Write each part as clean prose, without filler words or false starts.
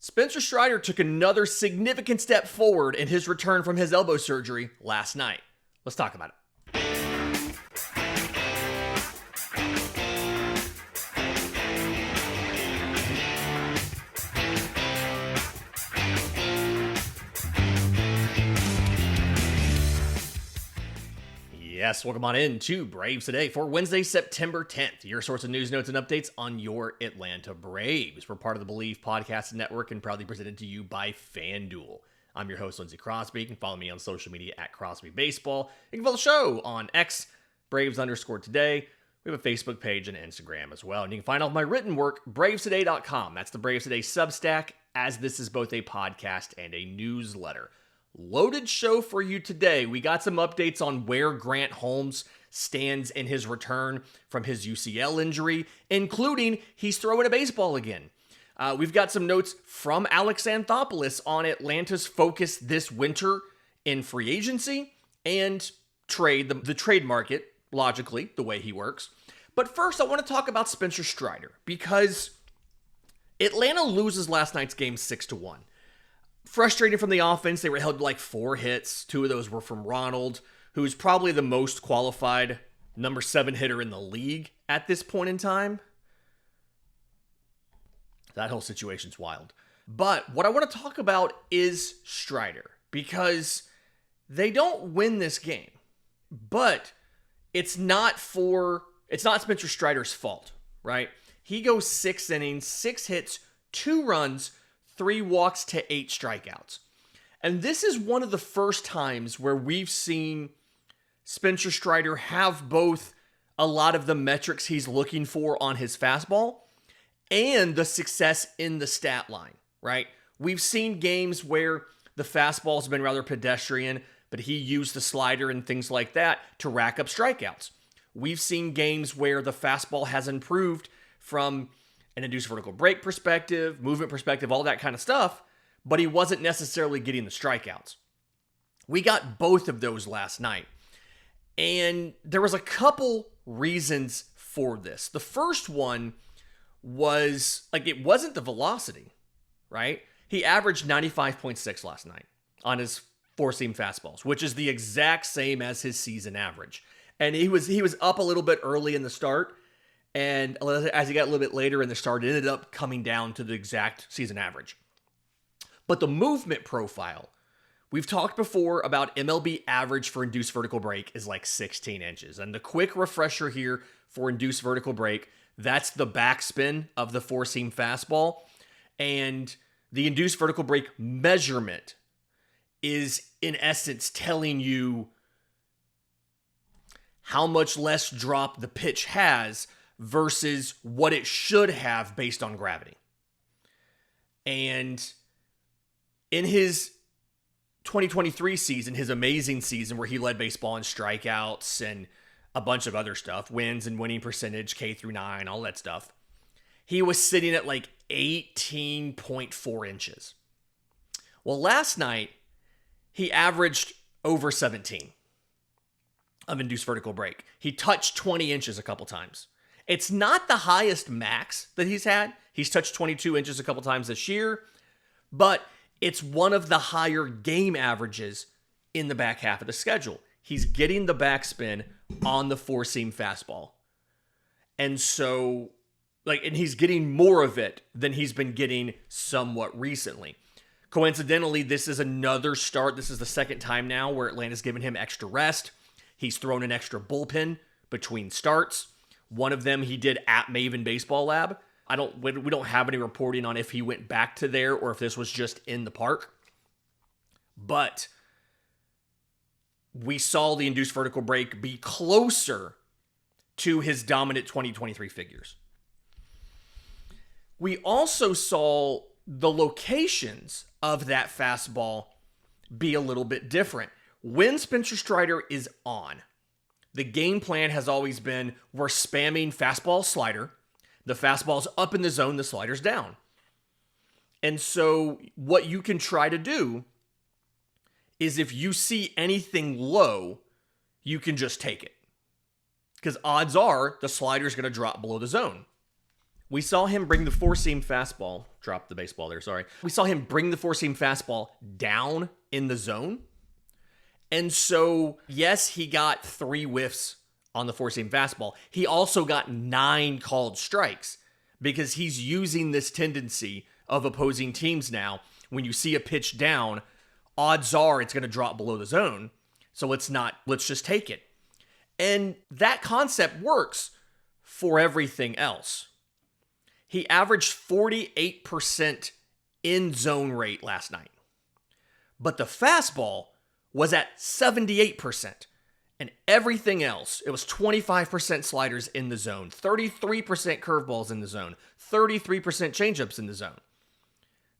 Spencer Strider took another significant step forward in his return from his elbow surgery last night. Let's talk about it. Yes, welcome on in to Braves Today for Wednesday, September 10th. Your source of news, notes, and updates on your Atlanta Braves. We're part of the Believe Podcast Network and proudly presented to you by FanDuel. I'm your host, Lindsay Crosby. You can follow me on social media at Crosby Baseball. You can follow the show on X, Braves_today. We have a Facebook page and Instagram as well. And you can find all of my written work, bravestoday.com. That's the Braves Today Substack, as this is both a podcast and a newsletter. Loaded show for you today. We got some updates on where Grant Holmes stands in his return from his UCL injury, including he's throwing a baseball again. We've got some notes from Alex Anthopoulos on Atlanta's focus this winter in free agency and trade, the trade market, logically, the way he works. But first, I want to talk about Spencer Strider because Atlanta loses last night's game 6-1. Frustrated from the offense, they were held to like 4 hits. 2 of those were from Ronald, who's probably the most qualified number 7 hitter in the league at this point in time. That whole situation's wild. But what I want to talk about is Strider, because they don't win this game. But it's not Spencer Strider's fault, right? He goes 6 innings, 6 hits, 2 runs, 3 walks to 8 strikeouts. And this is one of the first times where we've seen Spencer Strider have both a lot of the metrics he's looking for on his fastball and the success in the stat line, right? We've seen games where the fastball's been rather pedestrian, but he used the slider and things like that to rack up strikeouts. We've seen games where the fastball has improved from an induced vertical break perspective, movement perspective, all that kind of stuff, but he wasn't necessarily getting the strikeouts. We got both of those last night. And there was a couple reasons for this. The first one was, it wasn't the velocity, right? He averaged 95.6 last night on his 4-seam fastballs, which is the exact same as his season average. And he was up a little bit early in the start, and as he got a little bit later in the start, it ended up coming down to the exact season average. But the movement profile, we've talked before about MLB average for induced vertical break is like 16 inches. And the quick refresher here for induced vertical break, that's the backspin of the 4-seam fastball. And the induced vertical break measurement is, in essence, telling you how much less drop the pitch has versus what it should have based on gravity. And in his 2023 season, his amazing season where he led baseball in strikeouts and a bunch of other stuff, wins and winning percentage, K through 9, all that stuff, he was sitting at like 18.4 inches. Well, last night, he averaged over 17 of induced vertical break. He touched 20 inches a couple times. It's not the highest max that he's had. He's touched 22 inches a couple times this year, but it's one of the higher game averages in the back half of the schedule. He's getting the backspin on the 4-seam fastball. And so, and he's getting more of it than he's been getting somewhat recently. Coincidentally, this is another start. This is the second time now where Atlanta's given him extra rest. He's thrown an extra bullpen between starts. One of them he did at Maven Baseball Lab. We don't have any reporting on if he went back to there or if this was just in the park. But we saw the induced vertical break be closer to his dominant 2023 figures. We also saw the locations of that fastball be a little bit different. When Spencer Strider is on, the game plan has always been we're spamming fastball slider. The fastball's up in the zone, the slider's down. And so what you can try to do is if you see anything low, you can just take it. Because odds are the slider's going to drop below the zone. We saw him bring the four-seam fastball, drop the baseball there, sorry. We saw him bring the four-seam fastball down in the zone. And so, yes, he got 3 whiffs on the four-seam fastball. He also got 9 called strikes because he's using this tendency of opposing teams now. When you see a pitch down, odds are it's going to drop below the zone. So let's just take it. And that concept works for everything else. He averaged 48% in zone rate last night. But the fastball was at 78%. And everything else, it was 25% sliders in the zone, 33% curveballs in the zone, 33% changeups in the zone.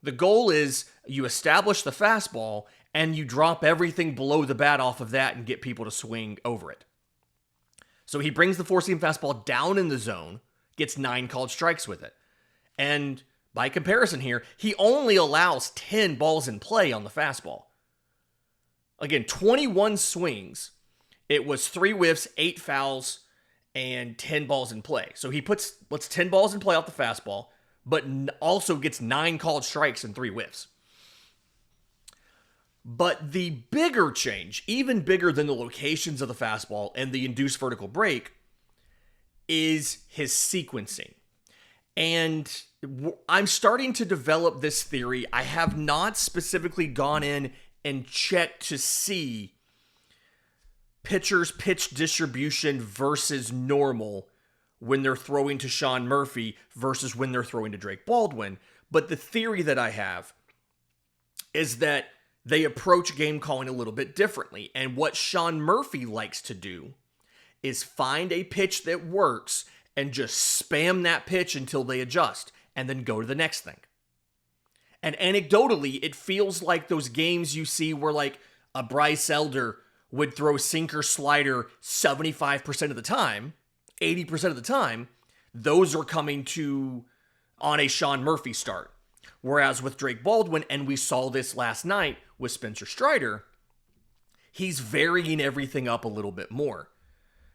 The goal is you establish the fastball and you drop everything below the bat off of that and get people to swing over it. So he brings the four-seam fastball down in the zone, gets 9 called strikes with it. And by comparison here, he only allows 10 balls in play on the fastball. Again, 21 swings. It was 3 whiffs, 8 fouls, and 10 balls in play. So he lets 10 balls in play off the fastball, but also gets 9 called strikes and 3 whiffs. But the bigger change, even bigger than the locations of the fastball and the induced vertical break, is his sequencing. And I'm starting to develop this theory. I have not specifically gone in and checked to see pitchers' pitch distribution versus normal when they're throwing to Sean Murphy versus when they're throwing to Drake Baldwin. But the theory that I have is that they approach game calling a little bit differently. And what Sean Murphy likes to do is find a pitch that works and just spam that pitch until they adjust and then go to the next thing. And anecdotally, it feels like those games you see where like a Bryce Elder would throw sinker slider 75% of the time, 80% of the time, those are coming to on a Sean Murphy start. Whereas with Drake Baldwin, and we saw this last night with Spencer Strider, he's varying everything up a little bit more.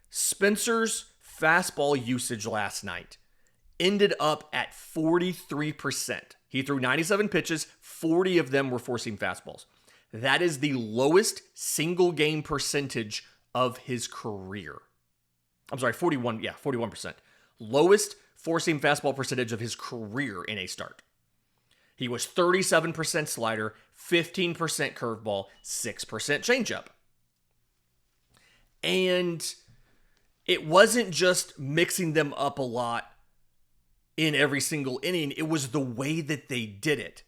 Spencer's fastball usage last night ended up at 43%. He threw 97 pitches, 40 of them were four-seam fastballs. That is the lowest single game percentage of his career. I'm sorry, 41%. Lowest four-seam fastball percentage of his career in a start. He was 37% slider, 15% curveball, 6% changeup. And it wasn't just mixing them up a lot in every single inning. It was the way that they did it.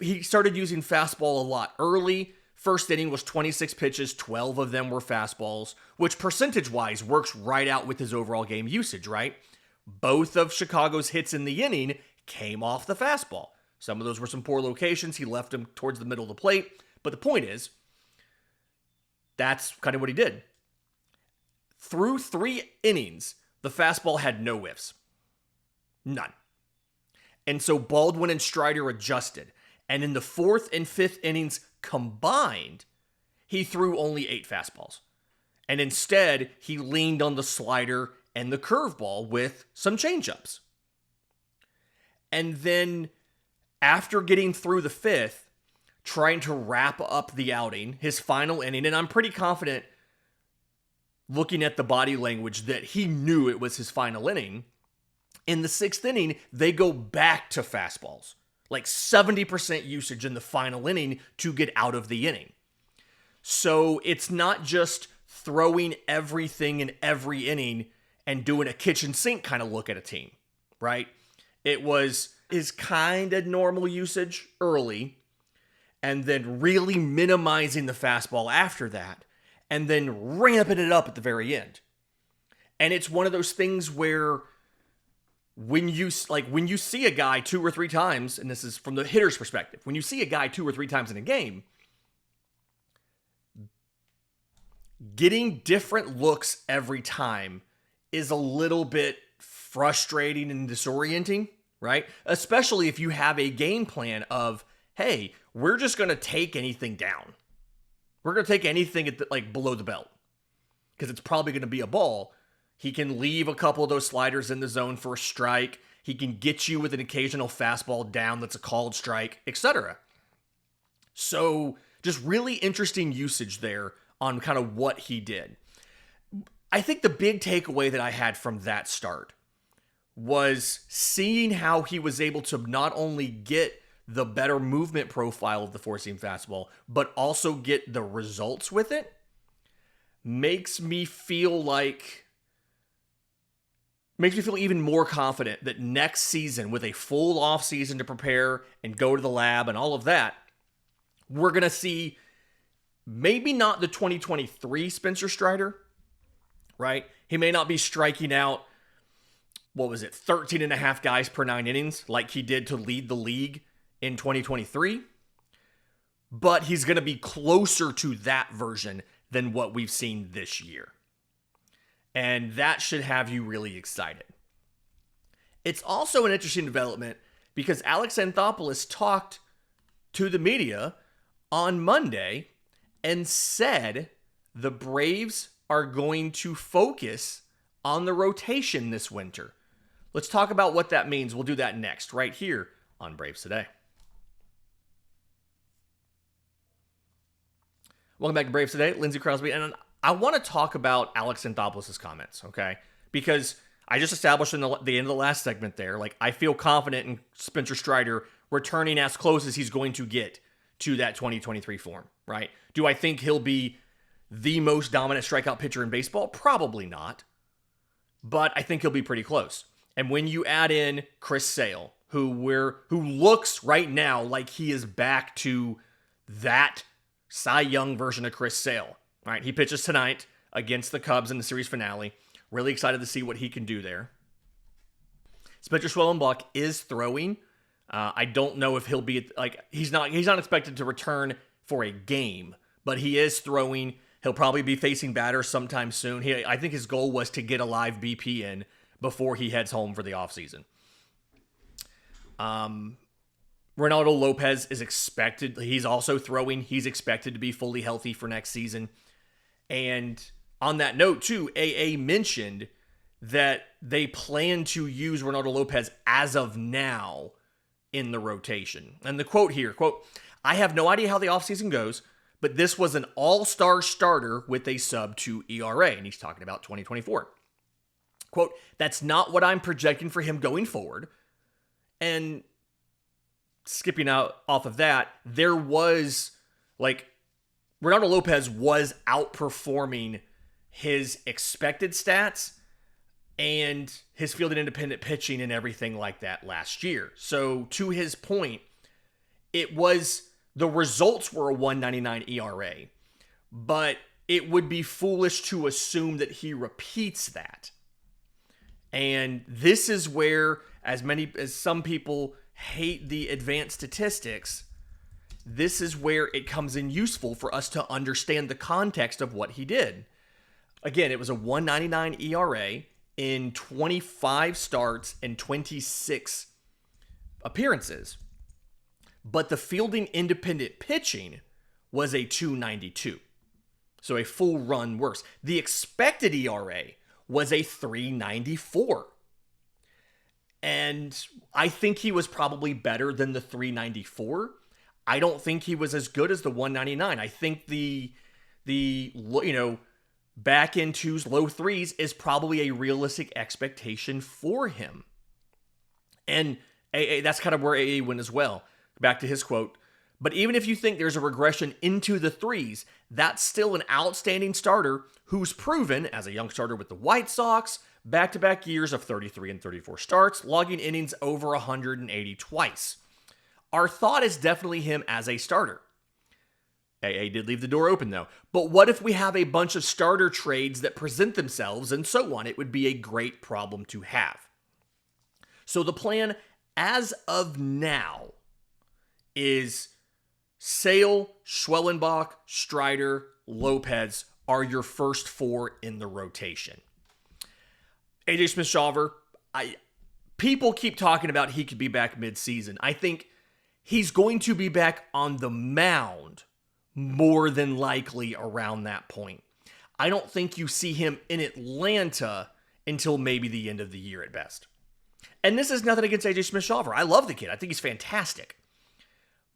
He started using fastball a lot early. First inning was 26 pitches, 12 of them were fastballs, which percentage-wise works right out with his overall game usage, right? Both of Chicago's hits in the inning came off the fastball. Some of those were some poor locations. He left them towards the middle of the plate. But the point is, that's kind of what he did. Through 3 innings, the fastball had no whiffs. None. And so Baldwin and Strider adjusted. And in the 4th and 5th innings combined, he threw only 8 fastballs. And instead, he leaned on the slider and the curveball with some changeups. And then, after getting through the 5th, trying to wrap up the outing, his final inning, and I'm pretty confident, looking at the body language, that he knew it was his final inning. In the 6th inning, they go back to fastballs. Like 70% usage in the final inning to get out of the inning. So it's not just throwing everything in every inning and doing a kitchen sink kind of look at a team, right? It was his kind of normal usage early, and then really minimizing the fastball after that, and then ramping it up at the very end. And it's one of those things where when you see a guy 2 or 3 times, and this is from the hitter's perspective, when you see a guy 2 or 3 times in a game, getting different looks every time is a little bit frustrating and disorienting, right? Especially if you have a game plan of, hey, we're just going to take anything down. We're going to take anything at below the belt because it's probably going to be a ball. He can leave a couple of those sliders in the zone for a strike. He can get you with an occasional fastball down that's a called strike, etc. So just really interesting usage there on kind of what he did. I think the big takeaway that I had from that start was seeing how he was able to not only get the better movement profile of the four-seam fastball, but also get the results with it. Makes me feel even more confident that next season, with a full offseason to prepare and go to the lab and all of that, we're going to see maybe not the 2023 Spencer Strider, right? He may not be striking out, 13 and a half guys per 9 innings like he did to lead the league in 2023, but he's going to be closer to that version than what we've seen this year. And that should have you really excited. It's also an interesting development because Alex Anthopoulos talked to the media on Monday and said the Braves are going to focus on the rotation this winter. Let's talk about what that means. We'll do that next, right here on Braves Today. Welcome back to Braves Today. Lindsay Crosby. And I want to talk about Alex Anthopoulos' comments, okay? Because I just established in the end of the last segment there, I feel confident in Spencer Strider returning as close as he's going to get to that 2023 form, right? Do I think he'll be the most dominant strikeout pitcher in baseball? Probably not. But I think he'll be pretty close. And when you add in Chris Sale, who looks right now like he is back to that Cy Young version of Chris Sale, right? He pitches tonight against the Cubs in the series finale. Really excited to see what he can do there. Spencer Schwellenbach is throwing. I don't know if he'll be he's not expected to return for a game, but he is throwing. He'll probably be facing batters sometime soon. I think his goal was to get a live BP in before he heads home for the offseason. Ronaldo Lopez is expected. He's also throwing. He's expected to be fully healthy for next season. And on that note, too, AA mentioned that they plan to use Ronaldo Lopez as of now in the rotation. And the quote here, quote, "I have no idea how the offseason goes, but this was an all-star starter with a sub-2 ERA." And he's talking about 2024. Quote, "That's not what I'm projecting for him going forward." And skipping out off of that, there was Ronaldo Lopez was outperforming his expected stats and his field and independent pitching and everything like that last year. So to his point, the results were a 1.99 ERA, but it would be foolish to assume that he repeats that. And this is where, as some people hate the advanced statistics, this is where it comes in useful for us to understand the context of what he did. Again, it was a 1.99 ERA in 25 starts and 26 appearances. But the fielding independent pitching was a 2.92. So a full run worse. The expected ERA was a 3.94. And I think he was probably better than the 3.94. I don't think he was as good as the 1.99. I think the back in twos, low threes is probably a realistic expectation for him. And that's kind of where AA went as well. Back to his quote. "But even if you think there's a regression into the threes, that's still an outstanding starter who's proven, as a young starter with the White Sox, back-to-back years of 33 and 34 starts, logging innings over 180 twice. Our thought is definitely him as a starter." AA did leave the door open, though. "But what if we have a bunch of starter trades that present themselves and so on? It would be a great problem to have." So the plan as of now is Sale, Schwellenbach, Strider, Lopez are your first four in the rotation. AJ Smith-Shawver, people keep talking about he could be back mid-season. I think he's going to be back on the mound more than likely around that point. I don't think you see him in Atlanta until maybe the end of the year at best. And this is nothing against AJ Smith-Shawver. I love the kid. I think he's fantastic.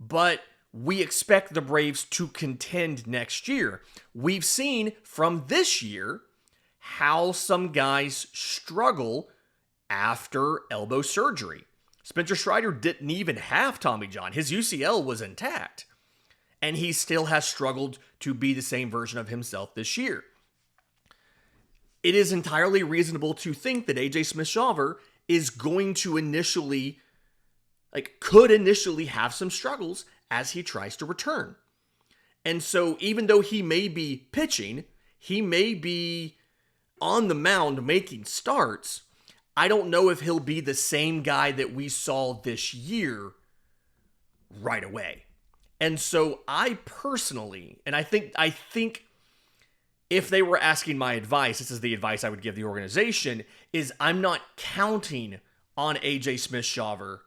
But we expect the Braves to contend next year. We've seen from this year how some guys struggle after elbow surgery. Spencer Strider didn't even have Tommy John. His UCL was intact. And he still has struggled to be the same version of himself this year. It is entirely reasonable to think that AJ Smith-Shawver is going to could initially have some struggles as he tries to return. And so even though he may be pitching, he may be on the mound making starts, I don't know if he'll be the same guy that we saw this year right away. And so I personally, and I think if they were asking my advice, this is the advice I would give the organization, is I'm not counting on AJ Smith-Shawver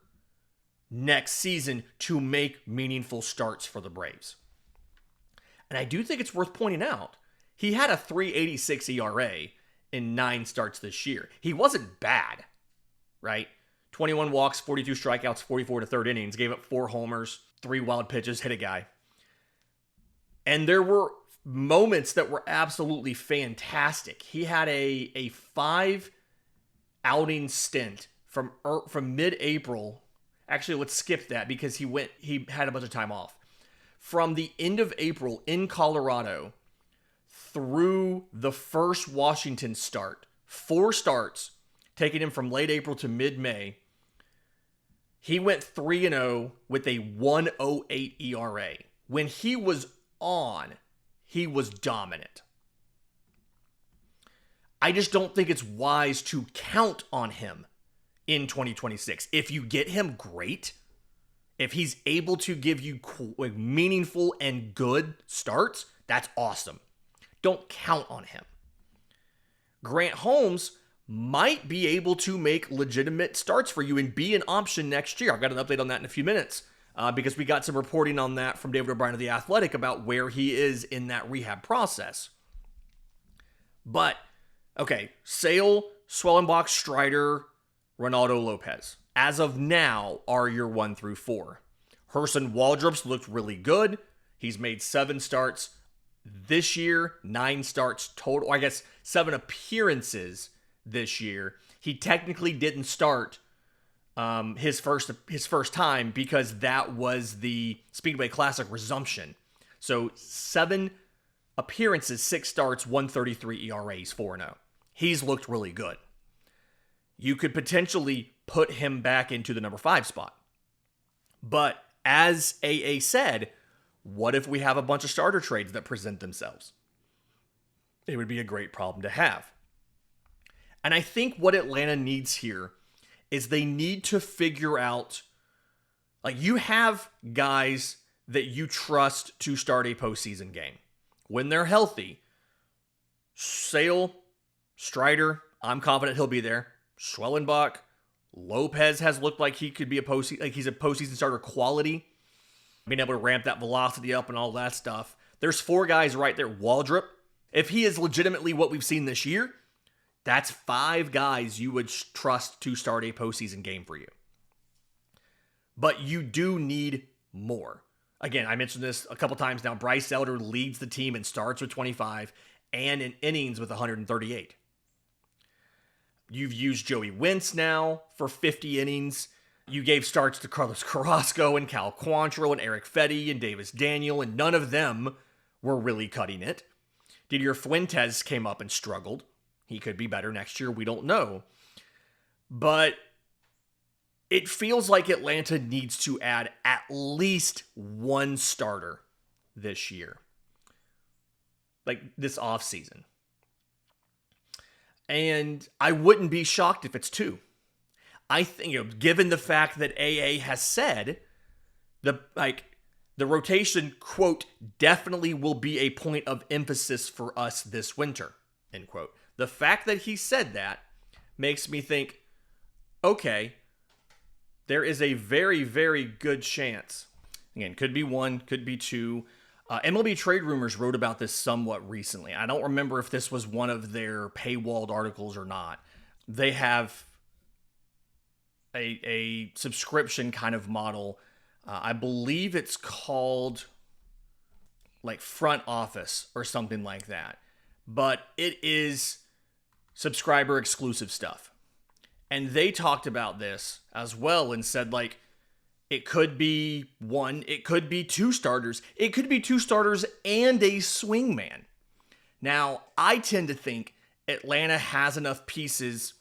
next season to make meaningful starts for the Braves. And I do think it's worth pointing out, he had a 3.86 ERA in 9 starts this year. He wasn't bad, right? 21 walks, 42 strikeouts, 44 to third innings, gave up 4 homers, 3 wild pitches, hit a guy. And there were moments that were absolutely fantastic. He had a 5 outing stint from mid-April. Actually, let's skip that because he had a bunch of time off. From the end of April in Colorado through the first Washington start, 4 starts, taking him from late April to mid-May, he went 3-0 with a 1.08 ERA. When he was on, he was dominant. I just don't think it's wise to count on him in 2026. If you get him, great. If he's able to give you meaningful and good starts, that's awesome. Don't count on him. Grant Holmes might be able to make legitimate starts for you and be an option next year. I've got an update on that in a few minutes because we got some reporting on that from David O'Brien of The Athletic about where he is in that rehab process. But, okay, Sale, Swellenbach, Strider, Ronaldo, Lopez, as of now, are your 1 through 4. Herson Waldrop's looked really good. He's made 7 starts this year, 9 starts total. I guess 7 appearances this year. He technically didn't start his first time because that was the Speedway Classic resumption. So 7 appearances, 6 starts, 1.33 ERA, he's 4-0. He's looked really good. You could potentially put him back into the number 5 spot. But as AA said, what if we have a bunch of starter trades that present themselves? It would be a great problem to have. And I think what Atlanta needs here is they need to figure out, like, you have guys that you trust to start a postseason game. When they're healthy, Sale, Strider, I'm confident he'll be there. Schwellenbach, Lopez has looked like he could be he's a postseason starter quality. Being able to ramp that velocity up and all that stuff. There's 4 guys right there. Waldrop, if he is legitimately what we've seen this year, that's 5 guys you would trust to start a postseason game for you. But you do need more. Again, I mentioned this a couple times now. Bryce Elder leads the team in starts with 25 and in innings with 138. You've used Joey Wentz now for 50 innings. You gave starts to Carlos Carrasco and Cal Quantrill and Eric Fetty and Davis Daniel, and none of them were really cutting it. Didier Fuentes came up and struggled. He could be better next year. We don't know. But it feels like Atlanta needs to add at least 1 starter this year. Like this offseason. And I wouldn't be shocked if it's 2. I think, given the fact that AA has said the rotation, quote, definitely will be a point of emphasis for us this winter, end quote. The fact that he said that makes me think, okay, there is a very, very good chance. Again, could be 1, could be 2. MLB Trade Rumors wrote about this somewhat recently. I don't remember if this was one of their paywalled articles or not. They have a subscription kind of model. I believe it's called like Front Office or something like that. But it is subscriber exclusive stuff. And they talked about this as well and said, like, it could be one, it could be two starters. It could be two starters and a swingman. Now, I tend to think Atlanta has enough pieces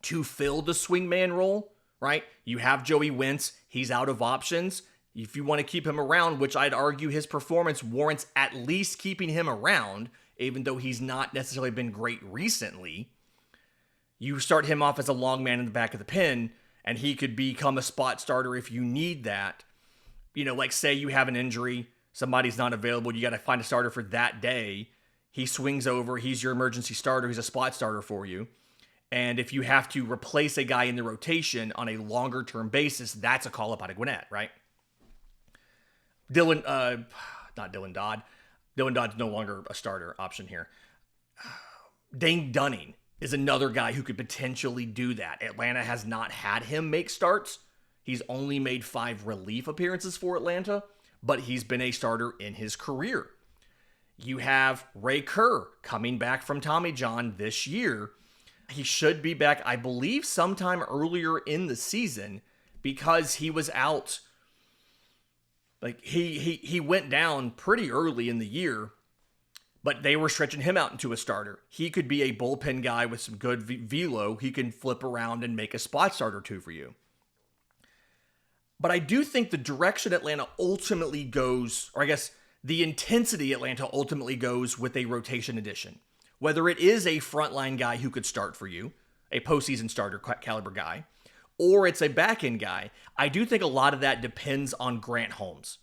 to fill the swingman role, right? You have Joey Wentz. He's out of options. If you want to keep him around, which I'd argue his performance warrants at least keeping him around, even though he's not necessarily been great recently, you start him off as a long man in the back of the pen, and he could become a spot starter if you need that. You know, like say you have an injury, somebody's not available, you got to find a starter for that day. He swings over, he's your emergency starter, he's a spot starter for you. And if you have to replace a guy in the rotation on a longer term basis, that's a call up out of Gwinnett, right? Not Dylan Dodd. Dylan Dodd's no longer a starter option here. Dane Dunning is another guy who could potentially do that. Atlanta has not had him make starts. He's only made 5 relief appearances for Atlanta, but he's been a starter in his career. You have Ray Kerr coming back from Tommy John this year. He should be back, I believe, sometime earlier in the season because he was out. Like he went down pretty early in the year, but they were stretching him out into a starter. He could be a bullpen guy with some good velo. He can flip around and make a spot start or two for you. But I do think the direction Atlanta ultimately goes, or I guess the intensity Atlanta ultimately goes with a rotation addition. Whether it is a frontline guy who could start for you, a postseason starter caliber guy, or it's a back-end guy, I do think a lot of that depends on Grant Holmes.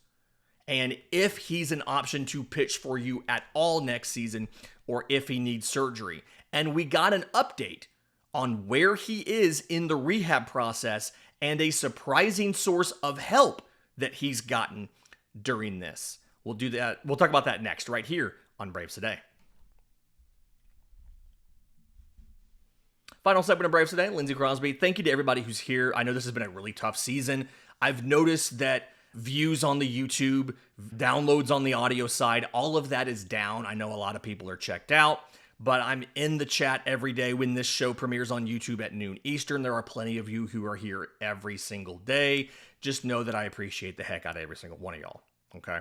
And if he's an option to pitch for you at all next season, or if he needs surgery. And we got an update on where he is in the rehab process and a surprising source of help that he's gotten during this. We'll do that. We'll talk about that next, right here on Braves Today. Final segment of Braves Today, Lindsay Crosby. Thank you to everybody who's here. I know this has been a really tough season. I've noticed that views on the YouTube, downloads on the audio side, all of that is down. I know a lot of people are checked out, but I'm in the chat every day when this show premieres on YouTube at noon Eastern. There are plenty of you who are here every single day. Just know that I appreciate the heck out of every single one of y'all, okay?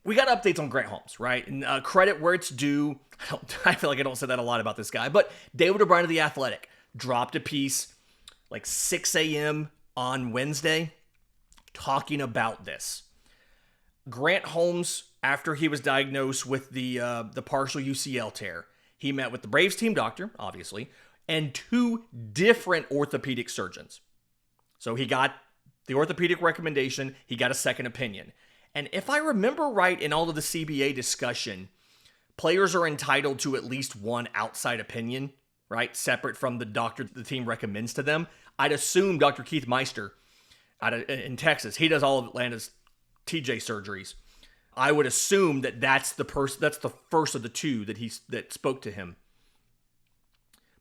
We got updates on Grant Holmes, right? And credit where it's due. I feel like I don't say that a lot about this guy, but David O'Brien of The Athletic dropped a piece like 6 a.m. on Wednesday talking about this. Grant Holmes, after he was diagnosed with the partial UCL tear, he met with the Braves team doctor, obviously, and 2 different orthopedic surgeons. So he got the orthopedic recommendation, he got a second opinion. And if I remember right in all of the CBA discussion, players are entitled to at least one outside opinion, right? Separate from the doctor the team recommends to them. I'd assume Dr. Keith Meister in Texas, he does all of Atlanta's TJ surgeries. I would assume that's the first of the 2 that spoke to him.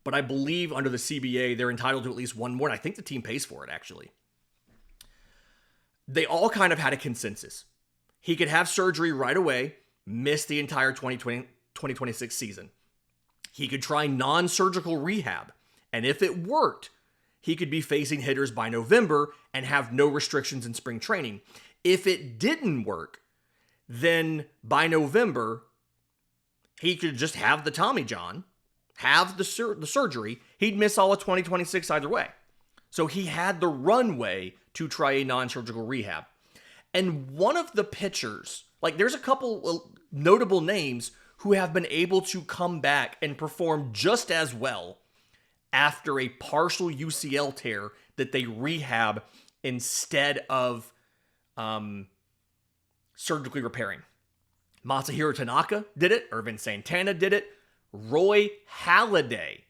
But I believe under the CBA, they're entitled to at least one more. And I think the team pays for it, actually. They all kind of had a consensus. He could have surgery right away, miss the entire 2026 season. He could try non-surgical rehab, and if it worked, he could be facing hitters by November and have no restrictions in spring training. If it didn't work, then by November, he could just have the Tommy John, have the surgery. He'd miss all of 2026 either way. So he had the runway to try a non-surgical rehab. And one of the pitchers, like there's a couple notable names who have been able to come back and perform just as well after a partial UCL tear that they rehab instead of surgically repairing. Masahiro Tanaka did it. Irvin Santana did it. Roy Halladay,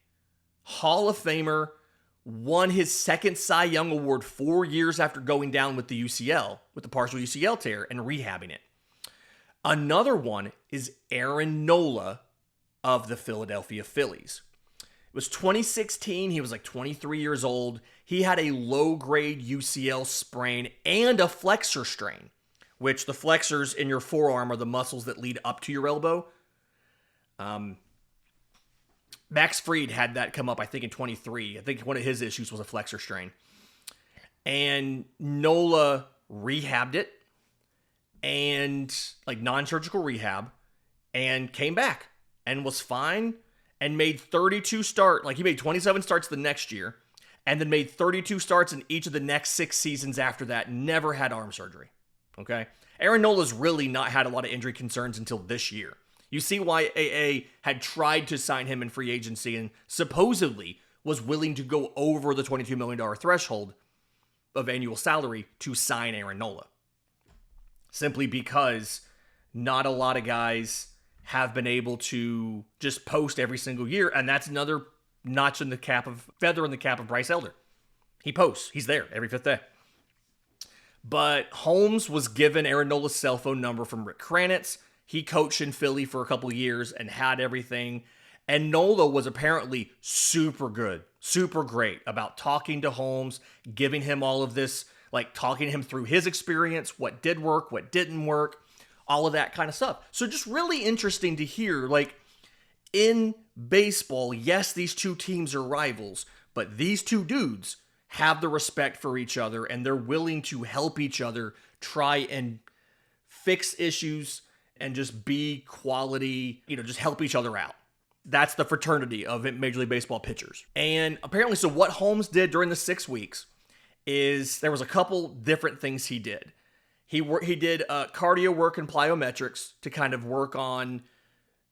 Hall of Famer, won his second Cy Young Award 4 years after going down with the UCL, with the partial UCL tear, and rehabbing it. Another one is Aaron Nola of the Philadelphia Phillies. It was 2016. He was like 23 years old. He had a low-grade UCL sprain and a flexor strain, which the flexors in your forearm are the muscles that lead up to your elbow. Max Fried had that come up, I think, in 23. I think one of his issues was a flexor strain. And Nola rehabbed it, and like non-surgical rehab, and came back and was fine and made 32 starts. Like he made 27 starts the next year and then made 32 starts in each of the next 6 seasons after that. Never had arm surgery. Okay. Aaron Nola's really not had a lot of injury concerns until this year. You see why AA had tried to sign him in free agency and supposedly was willing to go over the $22 million threshold of annual salary to sign Aaron Nola. Simply because not a lot of guys have been able to just post every single year, and that's another feather in the cap of Bryce Elder. He posts. He's there every 5th day. But Holmes was given Aaron Nola's cell phone number from Rick Kranitz. He coached in Philly for a couple of years and had everything. And Nola was apparently super good, super great about talking to Holmes, giving him all of this, like talking to him through his experience, what did work, what didn't work, all of that kind of stuff. So just really interesting to hear, like, in baseball, yes, these two teams are rivals, but these two dudes have the respect for each other and they're willing to help each other try and fix issues and just be quality, just help each other out. That's the fraternity of Major League Baseball pitchers. And apparently, so what Holmes did during the 6 weeks is there was a couple different things he did. He did cardio work and plyometrics to kind of work on,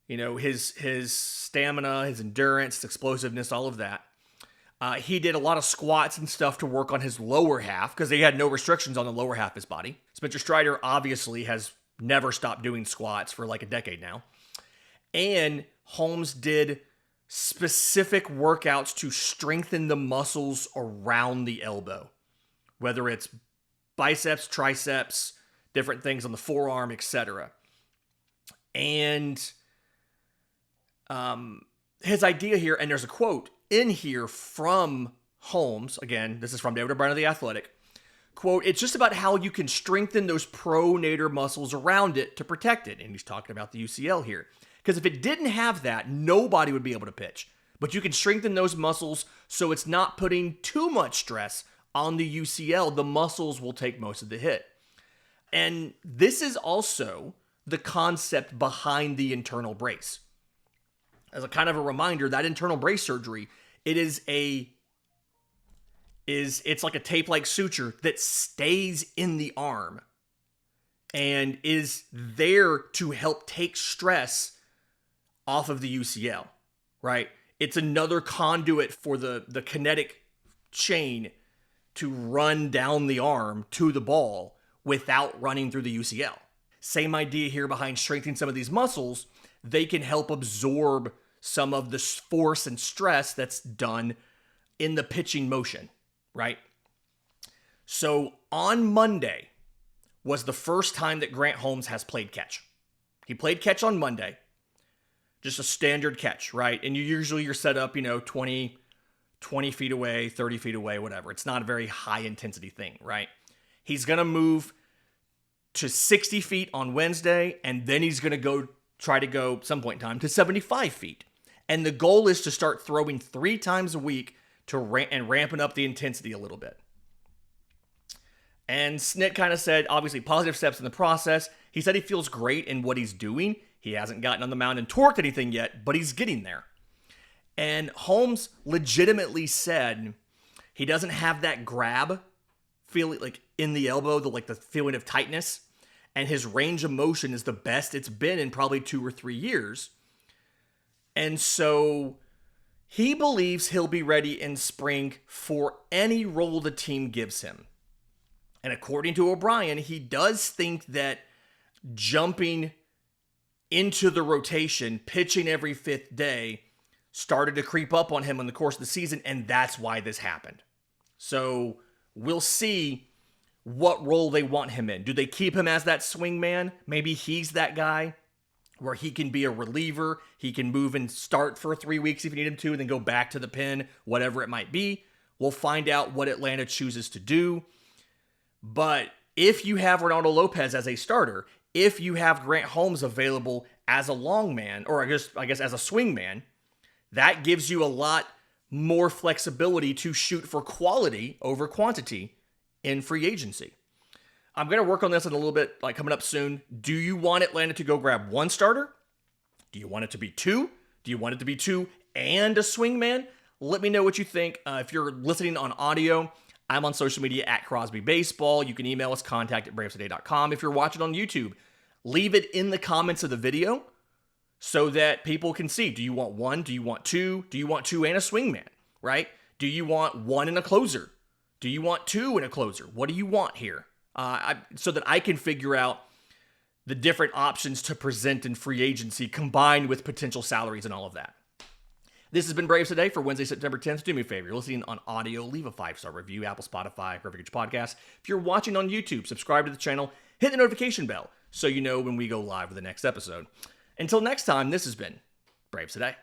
his stamina, his endurance, his explosiveness, all of that. He did a lot of squats and stuff to work on his lower half because he had no restrictions on the lower half of his body. Spencer Strider obviously has never stopped doing squats for like a decade now. And Holmes did specific workouts to strengthen the muscles around the elbow, whether it's biceps, triceps, different things on the forearm, etc. And his idea here, and there's a quote in here from Holmes, again, this is from David O'Brien of The Athletic, quote, "It's just about how you can strengthen those pronator muscles around it to protect it." And he's talking about the UCL here. Because if it didn't have that, nobody would be able to pitch. But you can strengthen those muscles so it's not putting too much stress on the UCL. The muscles will take most of the hit. And this is also the concept behind the internal brace. As a kind of a reminder, that internal brace surgery, it's like a tape-like suture that stays in the arm and is there to help take stress off of the UCL, right? It's another conduit for the kinetic chain to run down the arm to the ball without running through the UCL. Same idea here behind strengthening some of these muscles. They can help absorb some of the force and stress that's done in the pitching motion, right? So on Monday was the first time that Grant Holmes has played catch. He played catch on Monday. Just a standard catch, right? And you're set up, 20 feet away, 30 feet away, whatever. It's not a very high intensity thing, right? He's going to move to 60 feet on Wednesday, and then he's going to try to go some point in time to 75 feet. And the goal is to start throwing 3 times a week and ramping up the intensity a little bit. And Snit kind of said, obviously, positive steps in the process. He said he feels great in what he's doing. He hasn't gotten on the mound and torqued anything yet, but he's getting there. And Holmes legitimately said he doesn't have that grab feeling like in the elbow, the feeling of tightness. And his range of motion is the best it's been in probably 2 or 3 years. And so he believes he'll be ready in spring for any role the team gives him. And according to O'Brien, he does think that jumping into the rotation, pitching every 5th day, started to creep up on him in the course of the season, and that's why this happened. So we'll see what role they want him in. Do they keep him as that swing man? Maybe he's that guy. where he can be a reliever. He can move and start for 3 weeks if you need him to, and then go back to the pen, whatever it might be. We'll find out what Atlanta chooses to do. But if you have Ronaldo Lopez as a starter, if you have Grant Holmes available as a long man, or I guess as a swing man, that gives you a lot more flexibility to shoot for quality over quantity in free agency. I'm going to work on this in a little bit, like coming up soon. Do you want Atlanta to go grab one starter? Do you want it to be two? Do you want it to be two and a swing man? Let me know what you think. If you're listening on audio, I'm on social media at Crosby Baseball. You can email us, contact@bravestoday.com. If you're watching on YouTube, leave it in the comments of the video so that people can see. Do you want one? Do you want two? Do you want two and a swing man, right? Do you want one and a closer? Do you want two and a closer? What do you want here? So that I can figure out the different options to present in free agency combined with potential salaries and all of that. This has been Braves Today for Wednesday, September 10th. Do me a favor. You're listening on audio. Leave a 5-star review. Apple, Spotify, Perfect Podcast. If you're watching on YouTube, subscribe to the channel. Hit the notification bell so you know when we go live with the next episode. Until next time, this has been Braves Today.